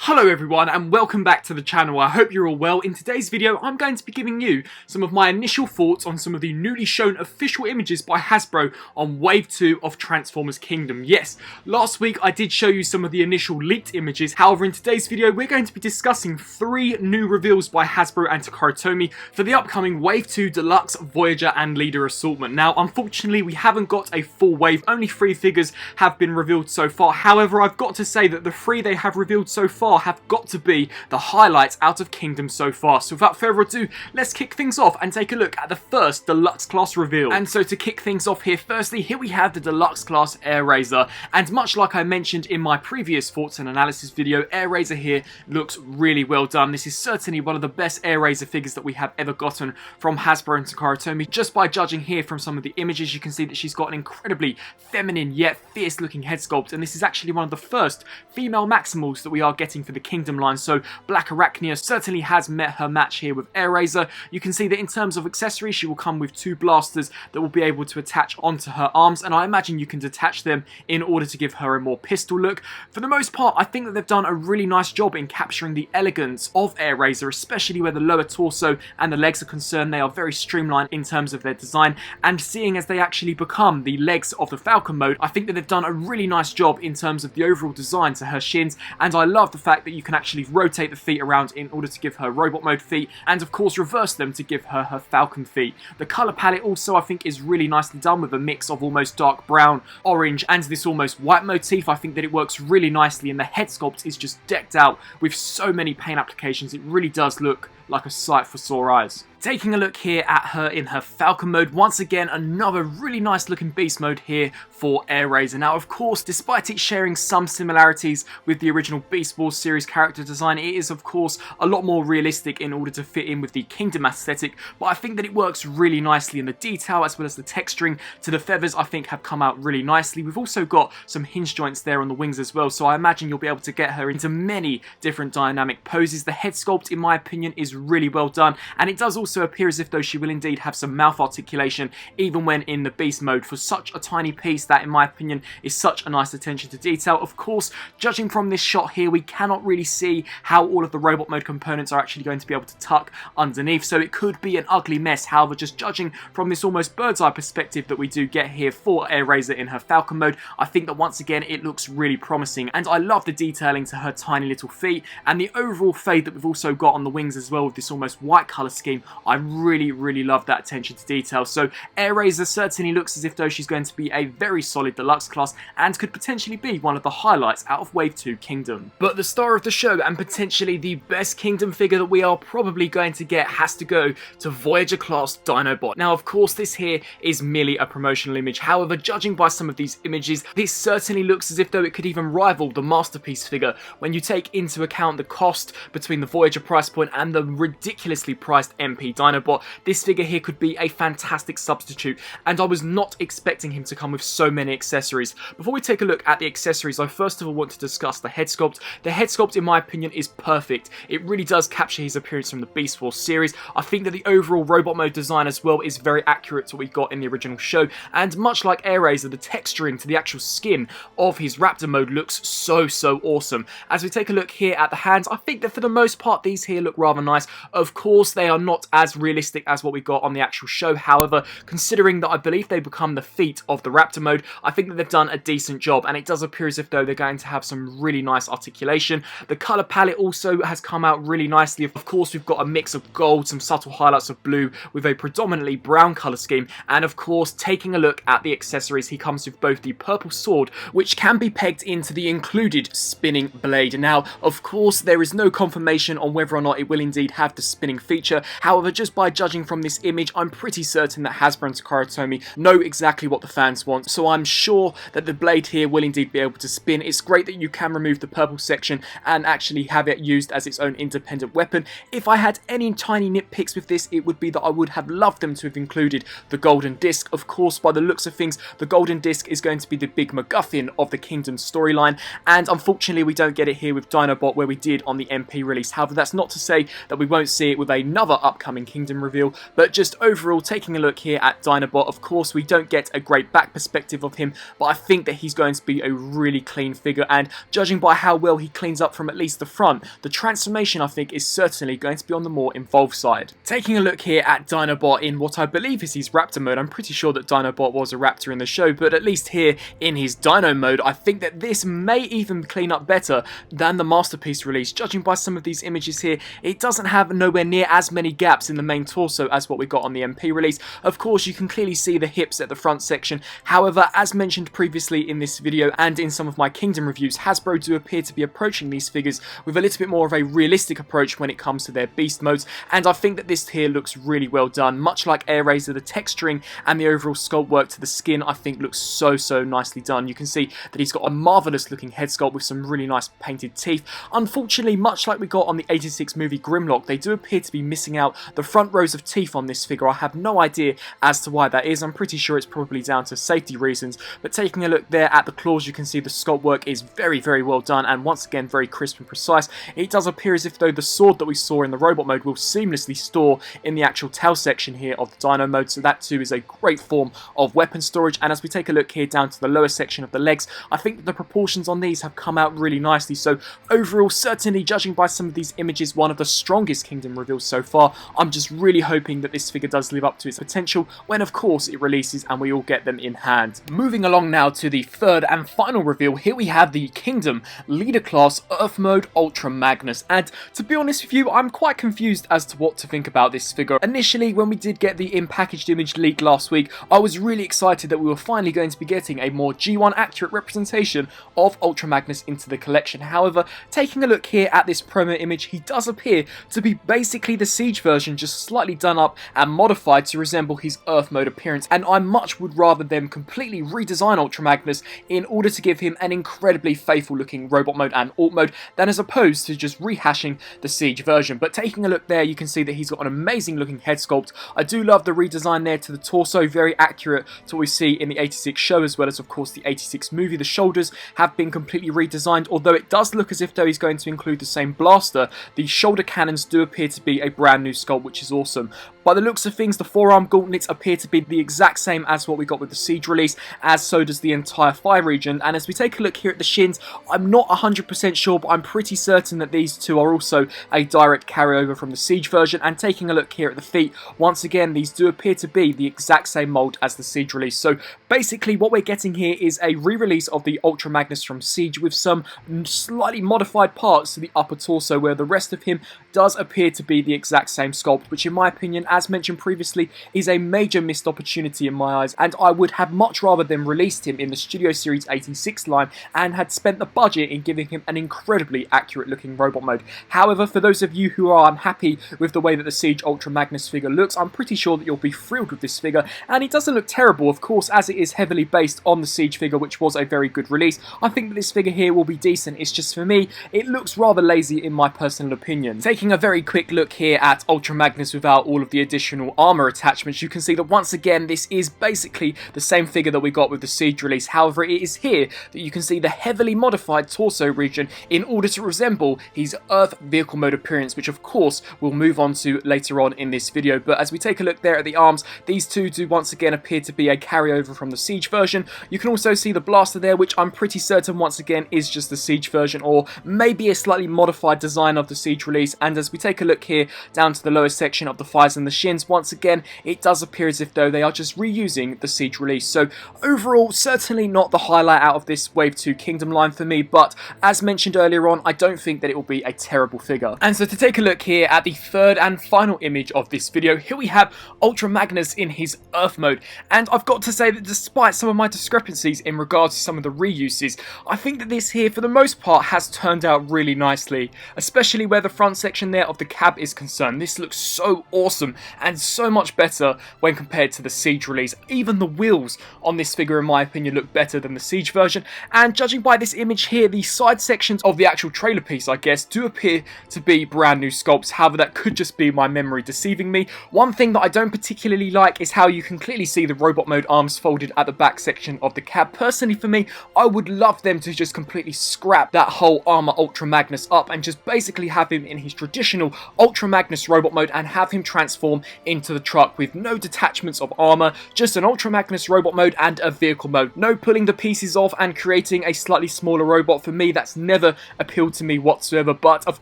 Hello everyone and welcome back to the channel. I hope you're all well. In today's video I'm going to be giving you some of my initial thoughts on some of the newly shown official images by Hasbro on Wave 2 of Transformers Kingdom. Yes, last week I did show you some of the initial leaked images, however in today's video we're going to be discussing 3 new reveals by Hasbro and Takara Tomy for the upcoming Wave 2 Deluxe, Voyager and Leader assortment. Now unfortunately we haven't got a full wave, only 3 figures have been revealed so far. However, I've got to say that the 3 they have revealed so far have got to be the highlights out of Kingdom so far. So without further ado, let's kick things off and take a look at the first Deluxe class reveal. And so to kick things off here, firstly, here we have the Deluxe class Airazor. And much like I mentioned in my previous thoughts and analysis video, Airazor here looks really well done. This is certainly one of the best Airazor figures that we have ever gotten from Hasbro and Takara Tomy. Just by judging here from some of the images, you can see that she's got an incredibly feminine yet fierce looking head sculpt. And this is actually one of the first female Maximals that we are getting for the Kingdom line, so Black Arachnia certainly has met her match here with Airazor. You can see that in terms of accessories, she will come with 2 blasters that will be able to attach onto her arms, and I imagine you can detach them in order to give her a more pistol look. For the most part, I think that they've done a really nice job in capturing the elegance of Airazor, especially where the lower torso and the legs are concerned. They are very streamlined in terms of their design, and seeing as they actually become the legs of the Falcon mode, I think that they've done a really nice job in terms of the overall design to her shins, and I love the fact that you can actually rotate the feet around in order to give her robot mode feet, and of course reverse them to give her Falcon feet. The colour palette also I think is really nicely done with a mix of almost dark brown, orange and this almost white motif. I think that it works really nicely, and the head sculpt is just decked out with so many paint applications. It really does look like a sight for sore eyes. Taking a look here at her in her Falcon mode, once again another really nice looking beast mode here for Airazor. Now of course, despite it sharing some similarities with the original Beast Wars series character design, it is of course a lot more realistic in order to fit in with the Kingdom aesthetic, but I think that it works really nicely, in the detail as well as the texturing to the feathers I think have come out really nicely. We've also got some hinge joints there on the wings as well, so I imagine you'll be able to get her into many different dynamic poses. The head sculpt in my opinion is really well done, and it does also appear as if though she will indeed have some mouth articulation even when in the beast mode for such a tiny piece. That in my opinion is such a nice attention to detail. Of course, judging from this shot here, we cannot really see how all of the robot mode components are actually going to be able to tuck underneath, so it could be an ugly mess. However, just judging from this almost bird's eye perspective that we do get here for Airazor in her Falcon mode, I think that once again it looks really promising, and I love the detailing to her tiny little feet and the overall fade that we've also got on the wings as well with this almost white colour scheme. I really love that attention to detail. So Airazor certainly looks as if though she's going to be a very solid Deluxe class and could potentially be one of the highlights out of Wave 2 Kingdom. But the star of the show and potentially the best Kingdom figure that we are probably going to get has to go to Voyager class Dinobot. Now of course this here is merely a promotional image, however judging by some of these images, this certainly looks as if though it could even rival the Masterpiece figure when you take into account the cost between the Voyager price point and the ridiculously priced MP Dinobot. This figure here could be a fantastic substitute, and I was not expecting him to come with so many accessories. Before we take a look at the accessories, I first of all want to discuss the head sculpt. The head sculpt in my opinion is perfect. It really does capture his appearance from the Beast Wars series. I think that the overall robot mode design as well is very accurate to what we got in the original show, and much like Airazor, the texturing to the actual skin of his Raptor mode looks so awesome. As we take a look here at the hands, I think that for the most part these here look rather nice. Of course they are not as realistic as what we got on the actual show, however considering that I believe they become the feet of the Raptor mode, I think that they've done a decent job, and it does appear as if though they're going to have some really nice articulation. The colour palette also has come out really nicely. Of course we've got a mix of gold, some subtle highlights of blue with a predominantly brown colour scheme, and of course taking a look at the accessories, he comes with both the purple sword which can be pegged into the included spinning blade. Now of course there is no confirmation on whether or not it will indeed have the spinning feature, however just by judging from this image I'm pretty certain that Hasbro and Takara Tomy know exactly what the fans want, so I'm sure that the blade here will indeed be able to spin. It's great that you can remove the purple section and actually have it used as its own independent weapon. If I had any tiny nitpicks with this, it would be that I would have loved them to have included the golden disc. Of course, by the looks of things, the golden disc is going to be the big MacGuffin of the Kingdom storyline, and unfortunately we don't get it here with Dinobot where we did on the MP release. However, that's not to say that we won't see it with another upcoming upcoming Kingdom reveal. But just overall, taking a look here at Dinobot, of course we don't get a great back perspective of him, but I think that he's going to be a really clean figure, and judging by how well he cleans up from at least the front, the transformation I think is certainly going to be on the more involved side. Taking a look here at Dinobot in what I believe is his Raptor mode, I'm pretty sure that Dinobot was a Raptor in the show, but at least here in his Dino mode, I think that this may even clean up better than the Masterpiece release. Judging by some of these images here, it doesn't have nowhere near as many gaps in the main torso as what we got on the MP release. Of course, you can clearly see the hips at the front section. However, as mentioned previously in this video and in some of my Kingdom reviews, Hasbro do appear to be approaching these figures with a little bit more of a realistic approach when it comes to their beast modes, and I think that this here looks really well done. Much like Airazor, the texturing and the overall sculpt work to the skin I think looks so nicely done. You can see that he's got a marvellous looking head sculpt with some really nice painted teeth. Unfortunately, much like we got on the 86 movie Grimlock, they do appear to be missing out the front rows of teeth on this figure. I have no idea as to why that is. I'm pretty sure it's probably down to safety reasons, but taking a look there at the claws, you can see the sculpt work is very well done, and once again very crisp and precise. It does appear as if though the sword that we saw in the robot mode will seamlessly store in the actual tail section here of the Dino mode, so that too is a great form of weapon storage. And as we take a look here down to the lower section of the legs, I think that the proportions on these have come out really nicely. So overall, certainly judging by some of these images, one of the strongest Kingdom reveals so far. I'm just really hoping that this figure does live up to its potential when of course it releases and we all get them in hand. Moving along now to the third and final reveal, here we have the Kingdom Leader Class Earthmode Ultra Magnus, and to be honest with you, I'm quite confused as to what to think about this figure. Initially, when we did get the in-packaged image leak last week, I was really excited that we were finally going to be getting a more G1 accurate representation of Ultra Magnus into the collection. However, taking a look here at this promo image, he does appear to be basically the Siege version, just slightly done up and modified to resemble his Earth mode appearance, and I much would rather them completely redesign Ultra Magnus in order to give him an incredibly faithful looking robot mode and alt mode than as opposed to just rehashing the Siege version. But taking a look there, you can see that he's got an amazing looking head sculpt. I do love the redesign there to the torso, very accurate to what we see in the 86 show as well as of course the 86 movie. The shoulders have been completely redesigned, although it does look as if though he's going to include the same blaster. The shoulder cannons do appear to be a brand new sculpt, which is awesome. By the looks of things, the forearm gauntlets appear to be the exact same as what we got with the Siege release, as so does the entire thigh region. And as we take a look here at the shins, I'm not 100% sure, but I'm pretty certain that these two are also a direct carryover from the Siege version. And taking a look here at the feet, once again, these do appear to be the exact same mold as the Siege release. So basically what we're getting here is a re-release of the Ultra Magnus from Siege with some slightly modified parts to the upper torso, where the rest of him does appear to be the exact same sculpt, which in my opinion, as mentioned previously, is a major missed opportunity in my eyes, and I would have much rather them released him in the Studio Series 86 line and had spent the budget in giving him an incredibly accurate looking robot mode. However, for those of you who are unhappy with the way that the Siege Ultra Magnus figure looks, I'm pretty sure that you'll be thrilled with this figure, and it doesn't look terrible, of course, as it is heavily based on the Siege figure, which was a very good release. I think that this figure here will be decent. It's just, for me, it looks rather lazy in my personal opinion. Taking a very quick look here at Ultra Magnus without all of the additional armor attachments, you can see that once again this is basically the same figure that we got with the Siege release. However, it is here that you can see the heavily modified torso region in order to resemble his Earth vehicle mode appearance, which of course we'll move on to later on in this video. But as we take a look there at the arms, these two do once again appear to be a carryover from the Siege version. You can also see the blaster there, which I'm pretty certain once again is just the Siege version, or maybe a slightly modified design of the Siege release. And as we take a look here down to the lower section of the thighs and the shins, once again it does appear as if though they are just reusing the Siege release. So overall, certainly not the highlight out of this Wave 2 Kingdom line for me, but as mentioned earlier on, I don't think that it will be a terrible figure. And so to take a look here at the third and final image of this video, here we have Ultra Magnus in his Earth mode, and I've got to say that despite some of my discrepancies in regards to some of the reuses, I think that this here for the most part has turned out really nicely, especially where the front section there of the cab is concerned. This looks so awesome and so much better when compared to the Siege release. Even the wheels on this figure in my opinion look better than the Siege version, and judging by this image here, the side sections of the actual trailer piece I guess do appear to be brand new sculpts. However, that could just be my memory deceiving me. One thing that I don't particularly like is how you can clearly see the robot mode arms folded at the back section of the cab. Personally for me, I would love them to just completely scrap that whole armor Ultra Magnus up and just basically have him in his traditional Ultra Magnus robot mode and have him transform into the truck with no detachments of armor, just an Ultra Magnus robot mode and a vehicle mode. No pulling the pieces off and creating a slightly smaller robot. For me, that's never appealed to me whatsoever, but of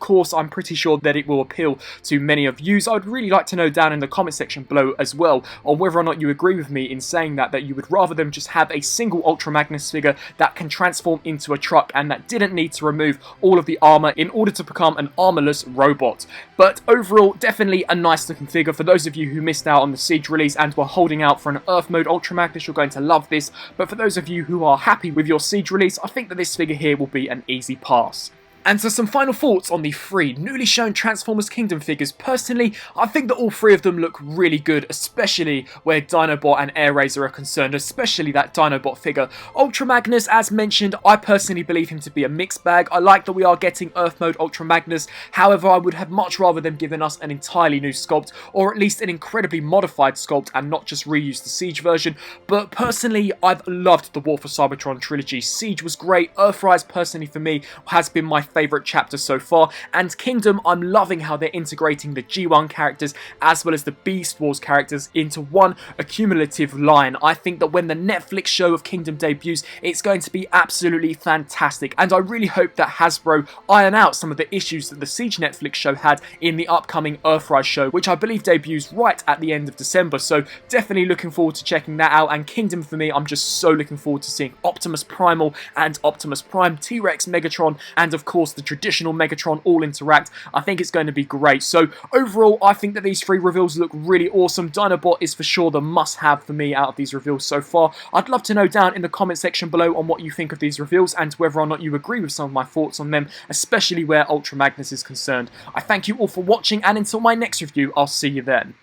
course I'm pretty sure that it will appeal to many of you. So I'd really like to know down in the comment section below as well on whether or not you agree with me in saying that you would rather them just have a single Ultra Magnus figure that can transform into a truck and that didn't need to remove all of the armor in order to become an armorless robot. But overall, definitely a nice looking figure. For those of you who missed out on the Siege release and were holding out for an Earth mode Ultra Magnus, you're going to love this. But for those of you who are happy with your Siege release, I think that this figure here will be an easy pass. And so some final thoughts on the 3 newly shown Transformers Kingdom figures. Personally, I think that all 3 of them look really good, especially where Dinobot and Airazor are concerned, especially that Dinobot figure. Ultra Magnus, as mentioned, I personally believe him to be a mixed bag. I like that we are getting Earth mode Ultra Magnus, however I would have much rather them given us an entirely new sculpt, or at least an incredibly modified sculpt and not just reuse the Siege version. But personally, I've loved the War for Cybertron trilogy. Siege was great, Earthrise personally for me has been my favourite chapter so far, and Kingdom, I'm loving how they're integrating the G1 characters as well as the Beast Wars characters into one accumulative line. I think that when the Netflix show of Kingdom debuts, it's going to be absolutely fantastic, and I really hope that Hasbro iron out some of the issues that the Siege Netflix show had in the upcoming Earthrise show, which I believe debuts right at the end of December, so definitely looking forward to checking that out. And Kingdom for me, I'm just so looking forward to seeing Optimus Primal and Optimus Prime, T-Rex, Megatron, and of course the traditional Megatron all interact. I think it's going to be great. So overall, I think that these 3 reveals look really awesome. Dinobot is for sure the must-have for me out of these reveals so far. I'd love to know down in the comment section below on what you think of these reveals and whether or not you agree with some of my thoughts on them, especially where Ultra Magnus is concerned. I thank you all for watching, and until my next review, I'll see you then.